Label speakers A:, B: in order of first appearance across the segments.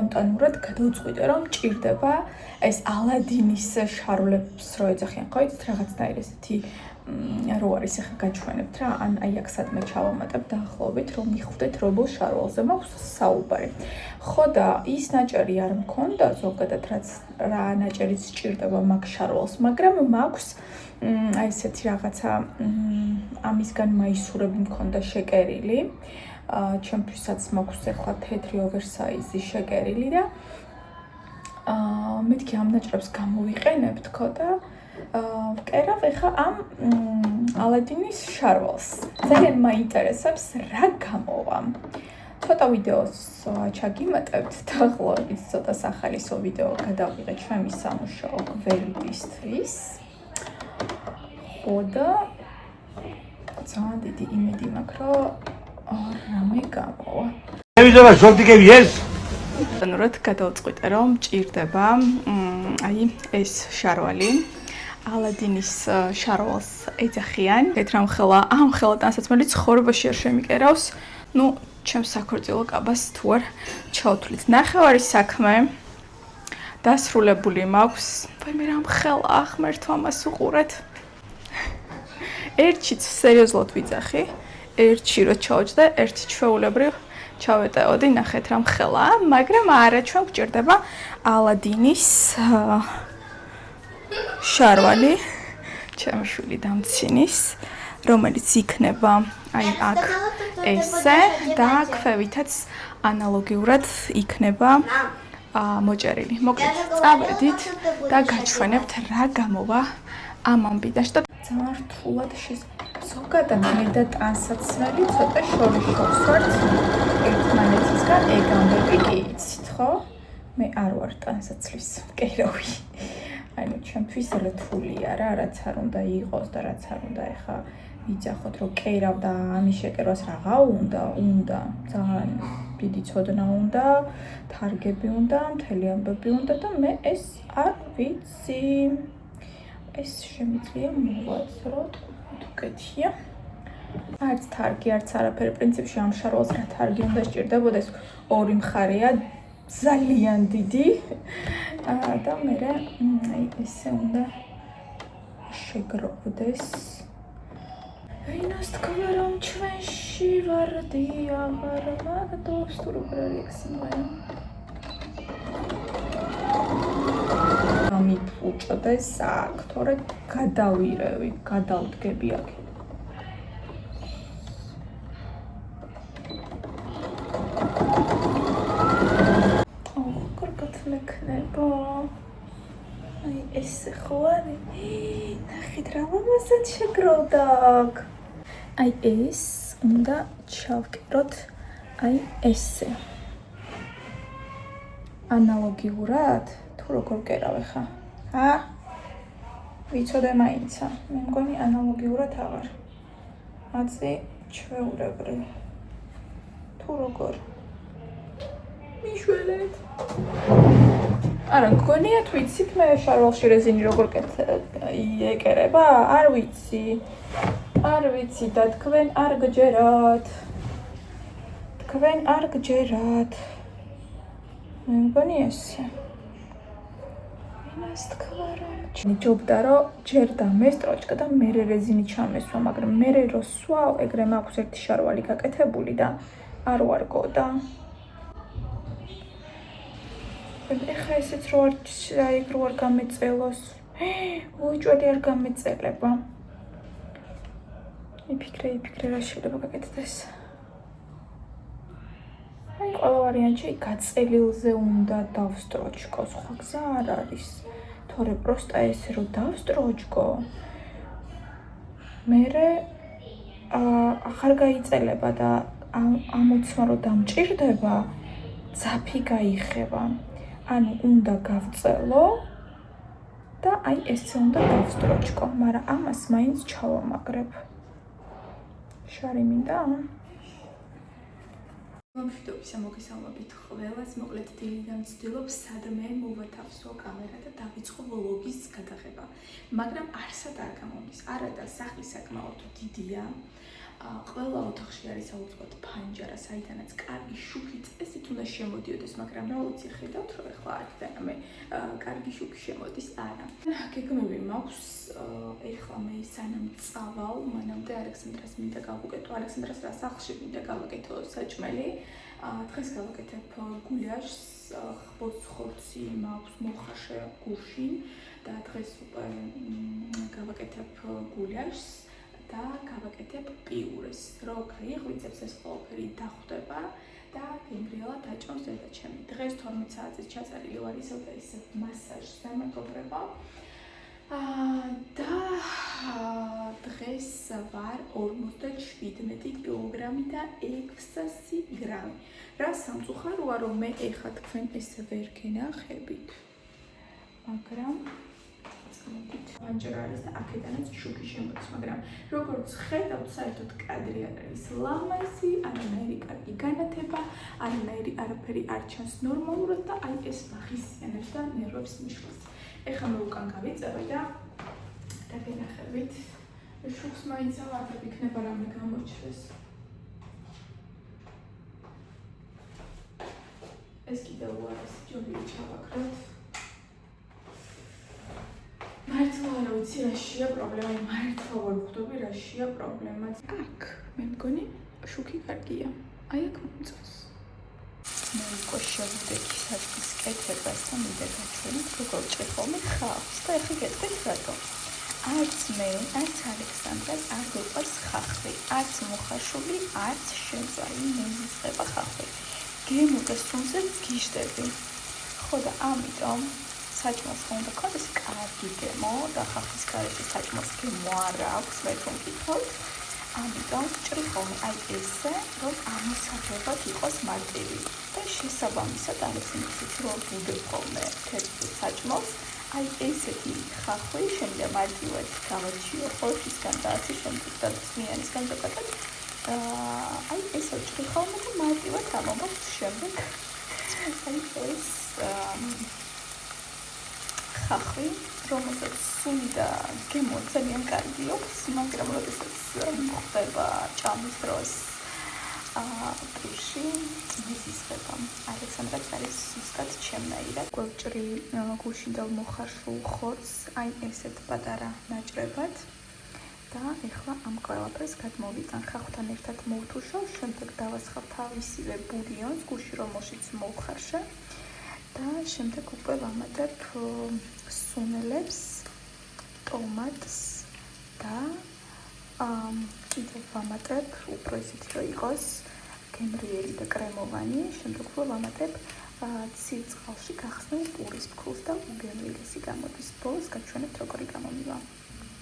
A: სპონტანურად გადავწყვიტე, რომ ჭირდება ეს ალადინის შაროლებს რო ეძახიან, ხო იცით რაღაცნაირი ესეთი რო არის ახლა გაჩვენებთ რა, ან აი აქ სადმე ჩავამატებ დაახლოებით, რომ მიხვდეთ რომელ შარვალზე მაქვს საუბარი. ხო და ის ნაჭერი არ მქონდა ზოგადად რა ნაჭერიც სჭირდება მაგ შარვალს, მაგრამ მაქვს აი ესეთი რაღაცა ამისგან მაისურები მქონდა შეკერილი. ჩემთვისაც მაქვს ახლა თეთრი ოვერსაიზი შეკერილი და მეთქი ამ ნაჭრებს გამოვიყენებ თქო და ვკერავ ახლა ამ ალადინის შარვალს. ძალიან მაინტერესებს რა გამოვა. ცოტა ვიდეოს ჩაგიმატებთ და ახლა ცოტა სახალისო ვიდეო გადავიღე ჩემი სამუშაო გველიდისთვის. ხო და ძალიან დიდი იმედი მაქვს რომ რამე გამოვა.
B: ტელევიზორა შორტიკები ეს
A: ნურად გადავწყვიტე რომ ჭირდება აი ეს შარვალი. ალადინის შარვალს ეძახიან. ეთრამ ხელა ამ ხელა ტანსაცმელი ცხოვრებაში არ შემიკერავს. ნუ ჩემს საქორწილო კაბას თუ არ ჩავთვლით. ნახევარი საქმე დასრულებული მაქვს. ვაი მე რამ ხელა ახმერთო ამას უყურეთ. ერთშიც სერიოზულად ვიძახი. ერთში რო ჩავჯდა, ერთი ჩვეულებრივ ჩავეტეოდი, ნახეთ რამ ხელა, მაგრამ არა ჩვენ გვჭირდება ალადინის შარვალი, ჩემი შვილი დამცინის, რომელიც იქნება აი აქ ესე და ქვევითაც ანალოგიურად იქნება მოჭერილი. მოკლედ, წავედით და გაჩვენებთ რა გამოვა ამ ამბიდან. ძალიან რთულად ზოგადად მე და ტანსაცმელი ცოტა შორიშობს ვართ ერთმანეთისგან ეგ ამბები კი იცით ხო? მე არ ვარ ტანსაცლის მკერავი. ანუ ჩემთვის რთულია რა, რაც არ უნდა იყოს და რაც არ უნდა ეხა ვიძახოთ რომ კერავ და ამის შეკერვას რაღა უნდა ძალიან დიდი ცოდნა უნდა, თარგები უნდა, მთელი ამბები უნდა და მე ეს არ ვიცი. ეს შემიძლია მოვაცროთ უკეთია. არც თარგი, არც არაფერი პრინციპში ამ შარვალს რა თარგი უნდა სჭირდებოდეს. ორი მხარეა ძალიან დიდი და მე აი ესე უნდა შეგროვდეს. ვინას თქვა რომ ჩვენში ვარდი აღარ მაგდობს თუ როგორ არის სიმღერა. მიფუჭდეს აქ, თორე გადავირევი, გადავდგები აქ. კარგად მექნება. აი ესე ხო არის? ნახეთ რა მომასად შეგროვდა აქ. აი ეს უნდა ჩავკეროთ აი ესე. ანალოგიურად თუ როგორ ვკერავ ხა? ვიცოდე მაინცა. მე მგონი ანალოგიურად აღარ. აწი ჩვეულებრივ. თუ როგორ? მიშველეთ. არა, გქონიათ ვიცით მე შარვალში რეზინი როგორ ეკერება? არ ვიცი. არ ვიცი და თქვენ არ გჯერათ. თქვენ არ გჯერათ. მე მგონი ესე. ვინას თქვა რომ ჯობდა რომ ჯერდა მე სტროჩკა და მე რეზინი ჩამესვა, მაგრამ მე რო სვავ, ეგრე მაქვს ერთი შარვალი გაკეთებული და არ ვარგოდა. ეხა ესეც რო არ გამეწელოს. უიჭველი არ გამეწელება. იფიქრე რა შეიძლება გაკეთდეს. აი ყველა ვარიანტი გაწელილზე უნდა დავსტროჩკო, სხვა გზა არ არის. თორე პროსტა ესე რომ დავსტროჩკო. მერე აღარ გაიწელება და ამოცნო რომ დამჭირდება, ძაფი გაიხება. ანუ უნდა გავწელო და აი ესე უნდა დავსტროჩკო, მაგრამ ამას მაინც ჩავამაგრებ. შარი მინდა? მშვიდობისა მოგესალმებით ყველას, მოკლედ დილიდან ვცდილობ სადმე მოვათავსო კამერა და დავიწყო ვლოგის გადაღება, მაგრამ არსად არ გამომდის. არა და სახლი საკმაოდ დიდია, ყველა ოთახში არის აუცილებლად ფანჯარა, საიდანაც კარგი შუქი წესით უნდა შემოდიოდეს, მაგრამ რა ვიცი, ხედავთ, რომ ახლა აქედან მე კარგი შუქი შემოდის, არა. გეგმები მაქვს, ეხლა მე სანამ წავალ, მანამდე ალექსანდრას მინდა გავუკეთო, ალექსანდრას რა სახლში მინდა გავაკეთო საჭმელი. დღეს გავაკეთებ გულიაშს, ხბოს ხორცი მაქვს მოხარშე გუშინ და დღეს უკვე გავაკეთებ გულიაშს. და გავაკეთებ პიურეს. რო გაიღვიძებს ეს ყველაფერი დახვდება და გემრიელად დაჭამს დედაჩემი. დღეს 12 საათზე ჩაწერილი ვარ ისევ და ისევ მასაჟზე მეგობრებო. და დღეს ვარ 57 კილოგრამი და 600 გრამი. რა სამწუხაროა რომ მე ეხლა თქვენ ესე ვერ გენახებით. მაგრამ ფანჯარა არის და აქედანაც შუქი შემოდის, მაგრამ როგორც ხედავთ, საერთოდ კადრი არ არის ლამაზი, არანაირი კარგი განათება, არაფერი არ ჩანს ნორმალურად და აი ეს მახისიანებს და ნერვებს მიშლის. ეხლა მე უკან გავიწევი და გენახებით. შუქს მაინც ავარდებ, იქნება რამე გამოჩნდეს. ეს კიდევ არის ჯობია ჩავაკროთ. მართლა არ ვიცი რაშია პრობლემა, მართლა ვერ ვხვდები რაშია პრობლემა. აქ მე მგონი შუქი კარგია. აი აქ მომწონს. მე უკვე შევდექი საჭმლის კეთებას და მინდა გაჩვენოთ როგორ ჭრი ხოლმე ხავს და ეხლა გეტყვით რატომ. არც მე, არც ალექსანდრას არ გვიყვარს ხახვი, არც მოხარშული, არც შემწვარი მეზიწყება ხახვი. გემო და სუნზე გიჟდები. ხო და ამიტომ საჭმელს უნდა გქონდეს კარგი გემო და ხახვის გარეშე საჭმელს გემო არ აქვს, მე თუ მკითხავთ. ამიტომ ჭრი ხოლმე აი ესე, რომ ამოსაგებად იყოს მარტივი. და შესაბამისად ალექსანდრიც რომ ვუდებ ხოლმე თეთრ საჭმელს, აი ესეთი ხახვი შემიძლია მარტივად გამორჩიო ხორცისგან და ასე შემდეგ და წვნიანისგან ზოგადად. აი ესე ჭრი ხოლმე და მარტივად ამობთ შემდეგ. აი ეს ხახვი, რომელსაც სუნი და გემო ძალიან კარგი აქვს, მაგრამ როდესაც ხდება ჭამის დროს პირში მეზიწყება. ალექსანდრაც არის სუსტად ჩემნაირად. გვევჭრი გუშინდელ მოხარშულ ხორცს აი ესეთ პატარა ნაჭრებად და ეხლა ამ ყველაფერს გადმოვიტან ხახვთან ერთად მოვთუშავ, შემდეგ დავასხავ თავისივე ბულიონს, გუში რომელშიც მოვხარშე. და შემდეგ უკვე ვამატებ სუნელებს, ტომატს და კიდევ ვამატებ უფრო ისეთი რომ იყოს გემრიელი და კრემოვანი, შემდეგ უკვე ვამატებ ცივ წყალში გახსნილ პურის ფქვილს და უგემრიელესი გამოდის. ბოლოს გაჩვენებთ როგორი გამომივა.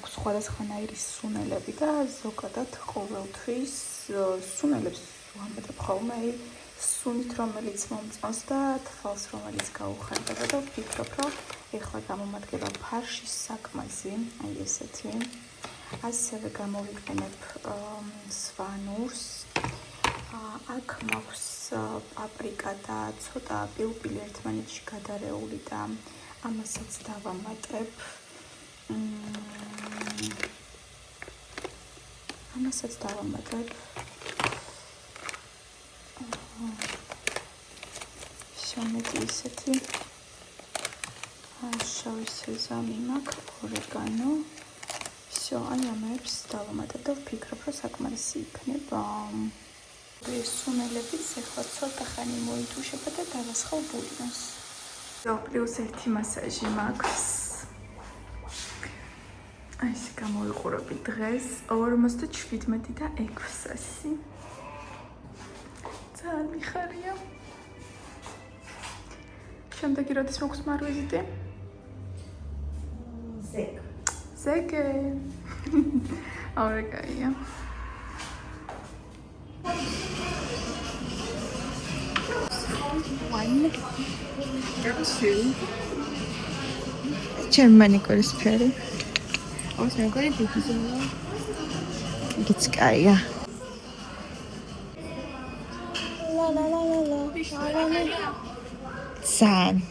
A: აქვს სხვადასხვანაირი სუნელები და ზოგადად ყოველთვის სუნელებს ვამატებ ხოლმე სუნით, რომელიც მომწონს და თვალს, რომელიც გაუხარდება და ვფიქრობ, რომ ეხლა გამომადგება ფარშის საკმაзи, აი ესეთი. ასევე გამოვიყენებ სვანურს. აქ მაქვს პაპრიკა და ცოტა პილპილი ერთმანეთში გადარეული და ამასაც დავამატებ. შემედი ისეთი შავი სეზამი მაქვს, ორეგანო. всё, აი ამებს დავამატებ და ვფიქრობ, რომ საკმარისი იქნება. ეს სუნელებიც ახლა ცოტა ხანი მოითუშება და დავასხავ ბულიონს. პლუს ერთი მასაჟი მაქვს. აი ეს გამოვიყურები დღეს 57 და 600. ძალიან მიხარია. შემდეგი როდის მოქვს მარვიზიტი? ზეგე. ორეკაია. One, two.
C: Germany goes pretty.
D: Also, I'm going to do some.
C: It's Gaia.
D: La la la la la. La la la.
C: San.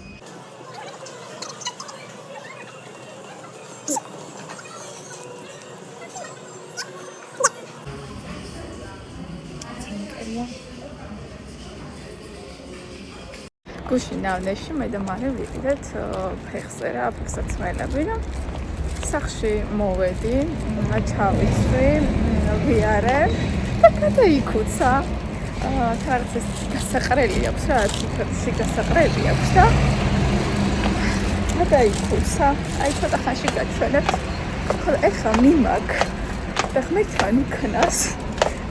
A: გუშინ ნავნეში მე და მარე ვიყიდეთ ფეხზე რა, ფეხსაცმელები რა. სახში მოვედი, ჩავიცვი, ვიარე და გადაიქუცა. თარაც ეს გასაყრელი აქვს რა, ციფრში გასაყრელი აქვს და გადაიქუცა. აი ცოტა ხანში გაჩვენებთ. ხოლო ეხა მიმაქ და ხმეთან იქნას.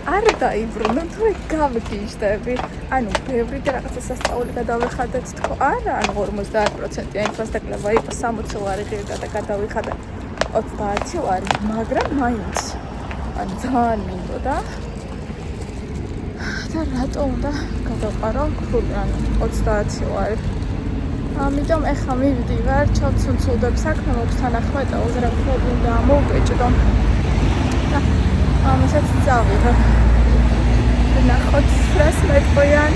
A: არ დაიბრუნო, თუ გავგიჟდები. ანუ ბევრი და რაღაცა სასწაული გადავიხადეთ თქო. არა, ანუ 50%-იანი ინფრასტრუქტურა იყო 60 ლარი ღირდა და გადავიხადე 30 ლარი, მაგრამ მაინც ანუ ძალიან მინდოდა. და რატო უნდა გადავყარო ანუ 30 ლარი. ამიტომ ეხლა მივდივარ, ჩავცუნცულდებ საქმე, მოქვს თანახმეტა, უზრახები უნდა მოვბეჭდო. და ამასაც წავიღებ. ნახოთ რას მეტყვიან.